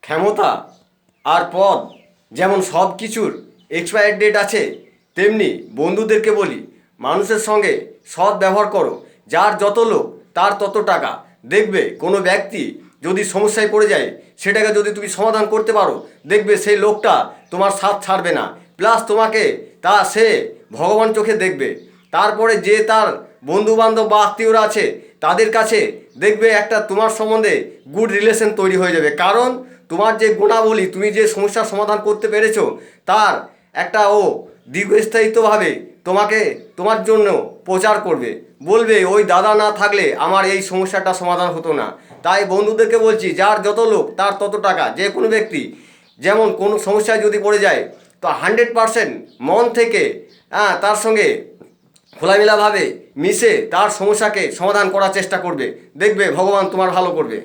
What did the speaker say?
ক্ষমতা আর পদ যেমন সব কিছুর এক্সপায়ার ডেট আছে, তেমনি বন্ধুদেরকে বলি মানুষের সঙ্গে সৎ ব্যবহার করো। যার যত লোক তার তত টাকা। দেখবে কোনো ব্যক্তি যদি সমস্যায় পড়ে যায়, সেটাকে যদি তুমি সমাধান করতে পারো, দেখবে সেই লোকটা তোমার সাথ ছাড়বে না, প্লাস তোমাকে সে ভগবান চোখে দেখবে। তারপরে যে তার বন্ধুবান্ধব বা আত্মীয়রা আছে তাদের কাছে দেখবে একটা তোমার সম্বন্ধে গুড রিলেশন তৈরি হয়ে যাবে, কারণ তোমার যে গুণাবলী, তুমি যে সমস্যার সমাধান করতে পেরেছো, তার একটা দীর্ঘস্থায়িত্বভাবে তোমাকে তোমার জন্য প্রচার করবে, বলবে ওই দাদা না থাকলে আমার এই সমস্যাটা সমাধান হতো না। তাই বন্ধুদেরকে বলছি, যার যত লোক তার তত টাকা। যে কোনো ব্যক্তি যেমন কোনো সমস্যায় যদি পড়ে যায়, তো 100% মন থেকে তার সঙ্গে খোলামেলাভাবে মিশে তার সমস্যাকে সমাধান করার চেষ্টা করবে। দেখবে ভগবান তোমার ভালো করবে।